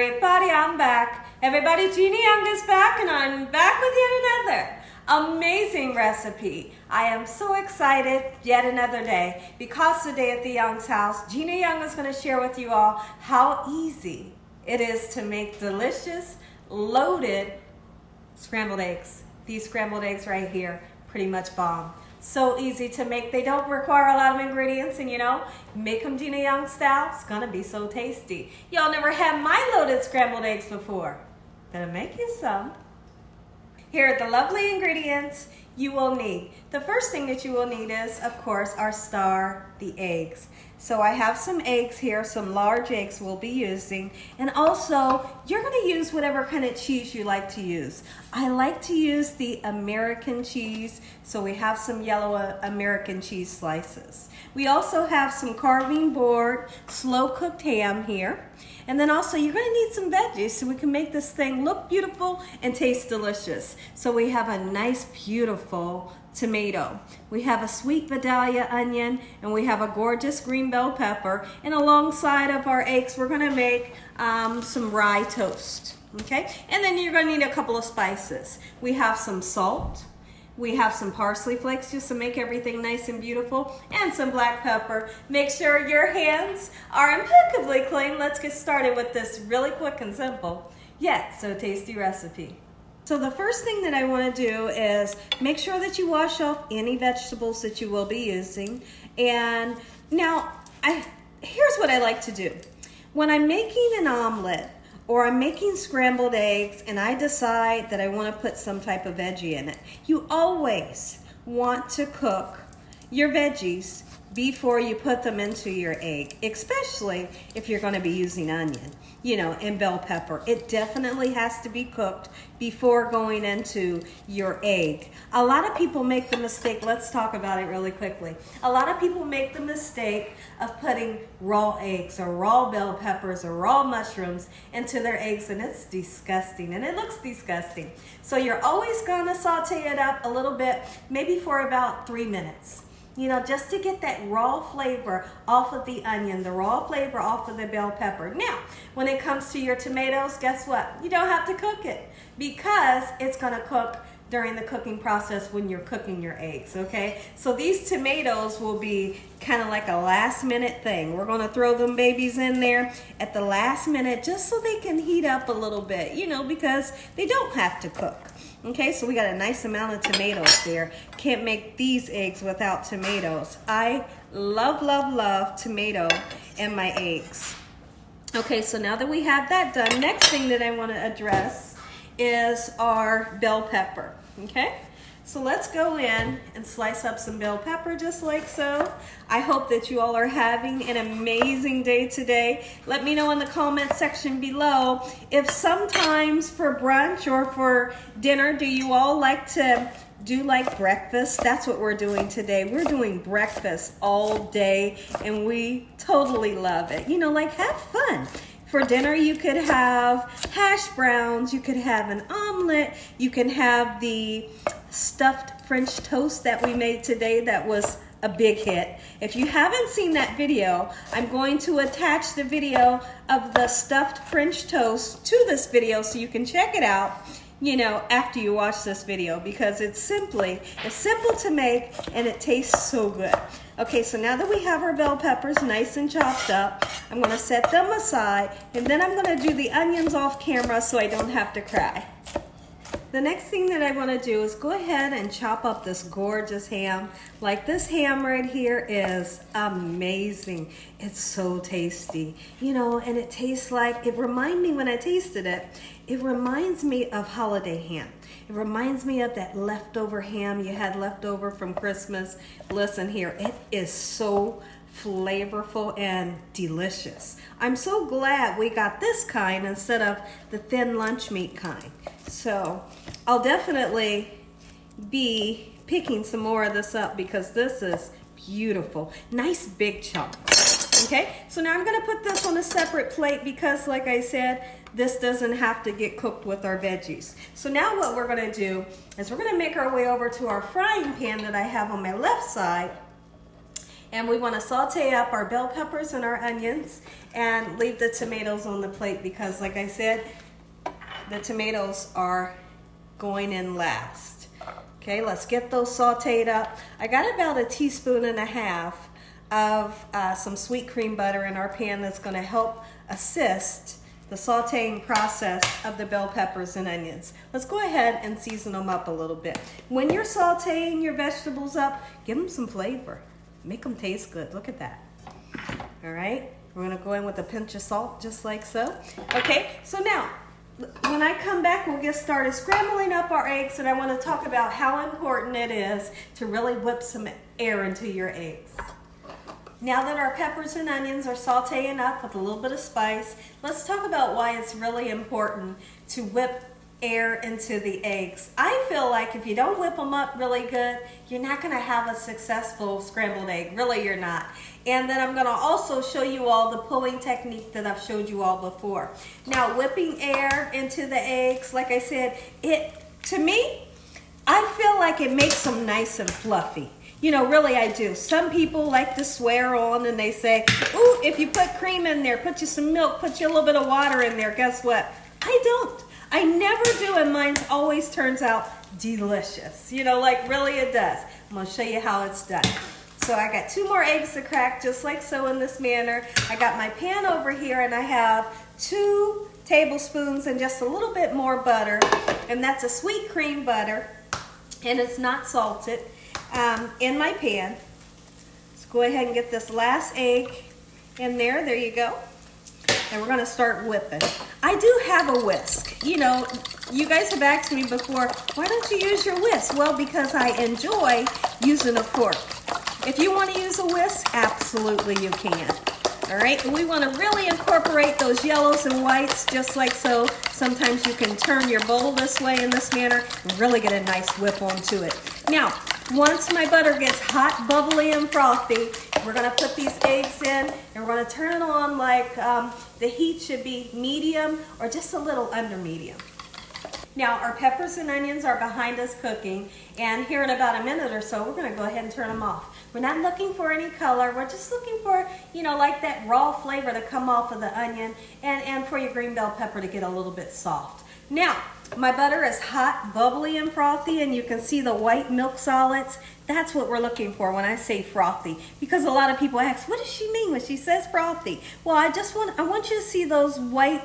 Everybody, I'm back. Everybody, Gina Young is back, and I'm back with yet another amazing recipe. I am so excited, yet another day, because today at the Young's house, Gina Young is going to share with you all how easy it is to make delicious, loaded scrambled eggs. These scrambled eggs right here, pretty much bomb. So easy to make. They don't require a lot of ingredients, and you know, make them Gina Young style. It's gonna be so tasty. Y'all never had my loaded scrambled eggs before. Better make you some. Here are the lovely ingredients you will need. The first thing that you will need is, of course, the eggs. So I have some eggs here, some large eggs we'll be using, and also you're going to use whatever kind of cheese you like to use. I like to use the American cheese, so we have some yellow American cheese slices. We also have some carving board, slow cooked ham here. And then also you're going to need some veggies so we can make this thing look beautiful and taste delicious. So we have a nice, beautiful tomato. We have a sweet Vidalia onion, and we have a gorgeous green bell pepper. And alongside of our eggs, we're going to make some rye toast. Okay? And then you're going to need a couple of spices. We have some salt. We have some parsley flakes just to make everything nice and beautiful, and some black pepper. Make sure your hands are impeccably clean. Let's get started with this really quick and simple, yet so tasty recipe. So the first thing that I want to do is make sure that you wash off any vegetables that you will be using. And now, here's what I like to do. When I'm making an omelet, or I'm making scrambled eggs and I decide that I want to put some type of veggie in it, you always want to cook your veggies before you put them into your egg, especially if you're going to be using onion, you know, and bell pepper. It definitely has to be cooked before going into your egg. A lot of people make the mistake, let's talk about it really quickly. A lot of people make the mistake of putting raw eggs or raw bell peppers or raw mushrooms into their eggs, and it's disgusting, and it looks disgusting. So you're always going to saute it up a little bit, maybe for about 3 minutes. You know, just to get that raw flavor off of the onion, the raw flavor off of the bell pepper. Now, when it comes to your tomatoes, guess what? You don't have to cook it, because it's going to cook during the cooking process when you're cooking your eggs, okay? So these tomatoes will be kind of like a last minute thing. We're going to throw them babies in there at the last minute just so they can heat up a little bit, you know, because they don't have to cook. Okay, so we got a nice amount of tomatoes there. Can't make these eggs without tomatoes. I love, love, love tomato in my eggs. Okay, so now that we have that done, next thing that I want to address is our bell pepper. Okay, so let's go in and slice up some bell pepper just like so. I hope that you all are having an amazing day today. Let me know in the comment section below if sometimes for brunch or for dinner, do you all like to do like breakfast? That's what we're doing today. We're doing breakfast all day, and we totally love it. You know, like, have fun. For dinner, you could have hash browns, you could have an omelet, you can have the stuffed French toast that we made today that was a big hit. If you haven't seen that video, I'm going to attach the video of the stuffed French toast to this video so you can check it out, you know, after you watch this video, because it's simple to make, and it tastes so good. Okay, so now that we have our bell peppers nice and chopped up, I'm going to set them aside, and then I'm going to do the onions off camera so I don't have to cry. The next thing that I want to do is go ahead and chop up this gorgeous ham. Like, this ham right here is amazing. It's so tasty, you know, and it tastes like, it reminds me when I tasted it, it reminds me of holiday ham. It reminds me of that leftover ham you had left over from Christmas. Listen here, it is so flavorful and delicious. I'm so glad we got this kind instead of the thin lunch meat kind. So I'll definitely be picking some more of this up because this is beautiful. Nice big chunks. Okay, so now I'm going to put this on a separate plate because, like I said, this doesn't have to get cooked with our veggies. So now what we're going to do is we're going to make our way over to our frying pan that I have on my left side. And we want to saute up our bell peppers and our onions and leave the tomatoes on the plate because, like I said, the tomatoes are going in last. Okay, let's get those sauteed up. I got about 1.5 teaspoons of some sweet cream butter in our pan that's going to help assist the sauteing process of the bell peppers and onions. Let's go ahead and season them up a little bit. When you're sauteing your vegetables up, give them some flavor. Make them taste good. Look at that. All right, we're going to go in with a pinch of salt just like so. Okay, so now when I come back, we'll get started scrambling up our eggs, and I want to talk about how important it is to really whip some air into your eggs. Now that our peppers and onions are sauteing up with a little bit of spice, let's talk about why it's really important to whip air into the eggs. I feel like if you don't whip them up really good, you're not going to have a successful scrambled egg. Really, you're not. And then I'm going to also show you all the pulling technique that I've showed you all before. Now, whipping air into the eggs, like I said, to me, I feel like it makes them nice and fluffy. You know, really I do. Some people like to swear on and they say, ooh, if you put cream in there, put you some milk, put you a little bit of water in there. Guess what? I don't. I never do, and mine always turns out delicious. You know, like really it does. I'm going to show you how it's done. So I got 2 more eggs to crack just like so in this manner. I got my pan over here and I have 2 tablespoons and just a little bit more butter. And that's a sweet cream butter and it's not salted. In my pan. Let's go ahead and get this last egg in there. There you go. And we're going to start whipping. I do have a whisk. You know, you guys have asked me before, why don't you use your whisk? Well, because I enjoy using a fork. If you want to use a whisk, absolutely you can. All right, and we want to really incorporate those yellows and whites just like so. Sometimes you can turn your bowl this way in this manner and really get a nice whip onto it. Now, once my butter gets hot, bubbly, and frothy, we're going to put these eggs in and we're going to turn it on like the heat should be medium or just a little under medium. Now our peppers and onions are behind us cooking, and here in about a minute or so we're going to go ahead and turn them off. We're not looking for any color, we're just looking for, you know, like that raw flavor to come off of the onion and for your green bell pepper to get a little bit soft. Now, my butter is hot, bubbly, and frothy, and you can see the white milk solids. That's what we're looking for when I say frothy, because a lot of people ask, what does she mean when she says frothy? Well, I want you to see those white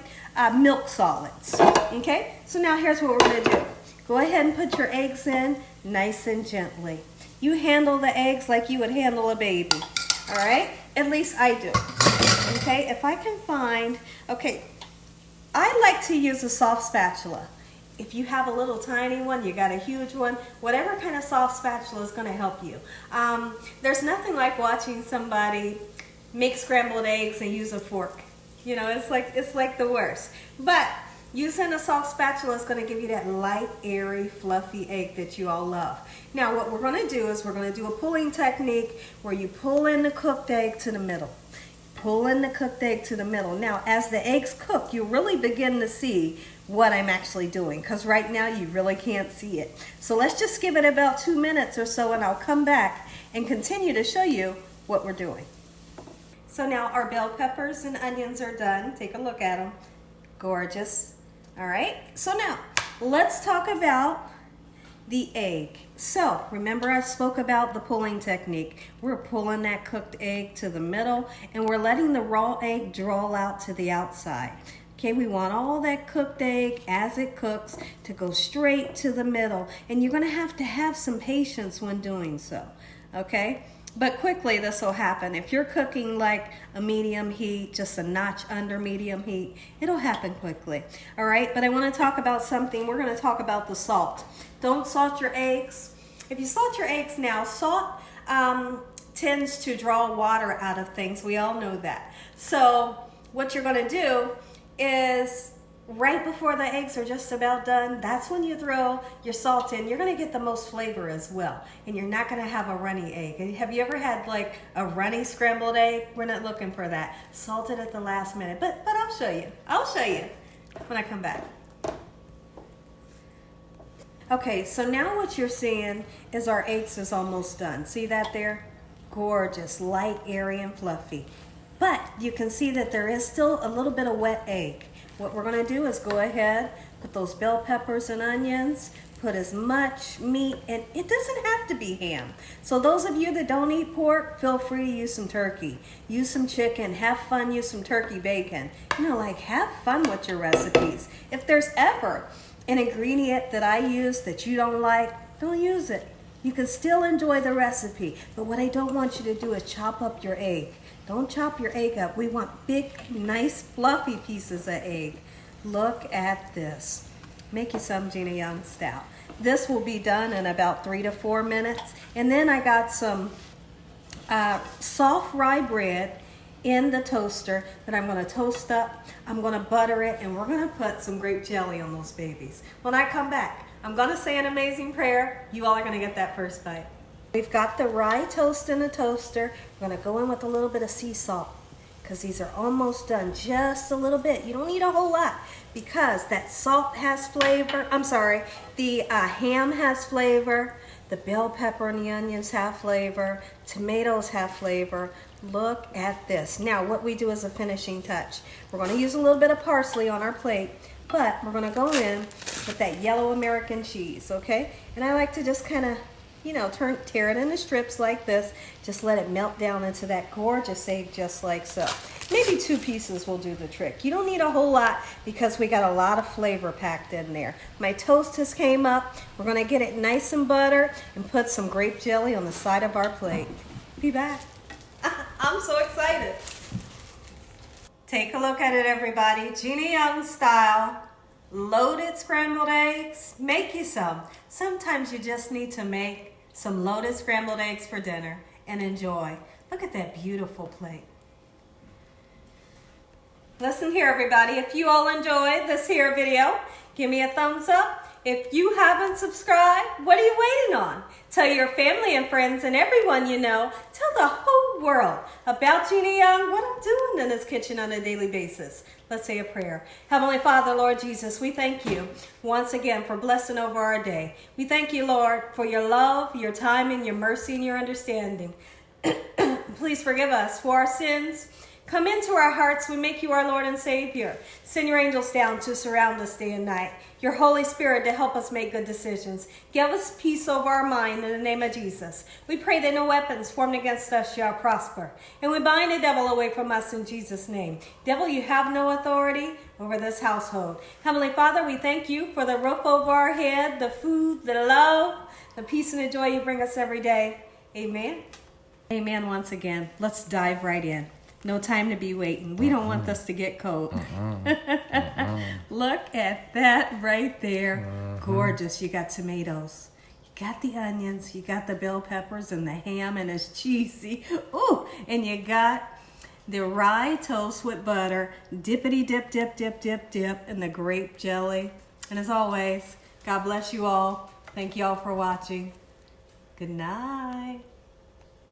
milk solids. Okay, so now here's what we're going to do. Go ahead and put your eggs in nice and gently. You handle the eggs like you would handle a baby. All right, at least I do. Okay, if I can find, okay, I like to use a soft spatula. If you have a little tiny one, you got a huge one, whatever kind of soft spatula is going to help you. There's nothing like watching somebody make scrambled eggs and use a fork. You know, it's like the worst. But using a soft spatula is going to give you that light, airy, fluffy egg that you all love. Now what we're going to do is we're going to do a pulling technique where you pull in the cooked egg to the middle. Pull in the cooked egg to the middle. Now, as the eggs cook, you really begin to see what I'm actually doing, because right now you really can't see it. So let's just give it about 2 minutes or so, and I'll come back and continue to show you what we're doing. So now our bell peppers and onions are done. Take a look at them. Gorgeous. All right, so now let's talk about the egg. So remember I spoke about the pulling technique. We're pulling that cooked egg to the middle and we're letting the raw egg draw out to the outside. Okay, we want all that cooked egg as it cooks to go straight to the middle, and you're gonna have to have some patience when doing so, okay? But quickly this will happen. If you're cooking like a medium heat, just a notch under medium heat, it'll happen quickly. All right, but I want to talk about something. We're going to talk about the salt. Don't salt your eggs. If you salt your eggs now, salt tends to draw water out of things. We all know that. So what you're going to do is right before the eggs are just about done, that's when you throw your salt in. You're going to get the most flavor as well, and you're not going to have a runny egg. Have you ever had like a runny scrambled egg? We're not looking for that. Salt it at the last minute, but I'll show you. I'll show you when I come back. Okay, so now what you're seeing is our eggs is almost done. See that there? gorgeous, light, airy, and fluffy. But you can see that there is still a little bit of wet egg. What we're gonna do is go ahead, put those bell peppers and onions, put as much meat, and it doesn't have to be ham. So those of you that don't eat pork, feel free to use some turkey. Use some chicken, have fun, use some turkey bacon. You know, like, have fun with your recipes. If there's ever an ingredient that I use that you don't like, don't use it. You can still enjoy the recipe, but what I don't want you to do is chop up your egg. Don't chop your egg up. We want big, nice, fluffy pieces of egg. Look at this. Make you some Gina Young Style. This will be done in about 3 to 4 minutes. And then I got some soft rye bread in the toaster that I'm going to toast up. I'm going to butter it, and we're going to put some grape jelly on those babies. When I come back, I'm going to say an amazing prayer. You all are going to get that first bite. We've got the rye toast in the toaster. We're going to go in with a little bit of sea salt because these are almost done, just a little bit. You don't need a whole lot because that salt has flavor. I'm sorry, the ham has flavor. The bell pepper and the onions have flavor. Tomatoes have flavor. Look at this. Now what we do as a finishing touch, we're going to use a little bit of parsley on our plate, but we're going to go in with that yellow American cheese, okay? And I like to just kind of, you know, tear it into strips like this. Just let it melt down into that gorgeous egg just like so. Maybe 2 pieces will do the trick. You don't need a whole lot because we got a lot of flavor packed in there. My toast has came up. We're gonna get it nice and buttered and put some grape jelly on the side of our plate. Be back. I'm so excited. Take a look at it, everybody. Gina Young Style. Loaded scrambled eggs. Make you some. Sometimes you just need to make some loaded scrambled eggs for dinner and enjoy. Look at that beautiful plate. Listen here, everybody. If you all enjoyed this here video, give me a thumbs up. If you haven't subscribed, what are you waiting on? Tell your family and friends and everyone you know. Tell the whole world about Gina Young, what I'm doing in this kitchen on a daily basis. Let's say a prayer. Heavenly Father, Lord Jesus, we thank you once again for blessing over our day. We thank you, Lord, for your love, your timing, your mercy, and your understanding. Please forgive us for our sins. Come into our hearts. We make you our Lord and Savior. Send your angels down to surround us day and night. Your Holy Spirit to help us make good decisions. Give us peace over our mind in the name of Jesus. We pray that no weapons formed against us shall prosper. And we bind the devil away from us in Jesus' name. Devil, you have no authority over this household. Heavenly Father, we thank you for the roof over our head, the food, the love, the peace and the joy you bring us every day. Amen. Amen once again. Let's dive right in. No time to be waiting. We don't want this to get cold. Look at that right there. Gorgeous. You got tomatoes. You got the onions. You got the bell peppers and the ham, and it's cheesy. Ooh, and you got the rye toast with butter. Dippity dip, dip, dip, dip, dip, and the grape jelly. And as always, God bless you all. Thank you all for watching. Good night.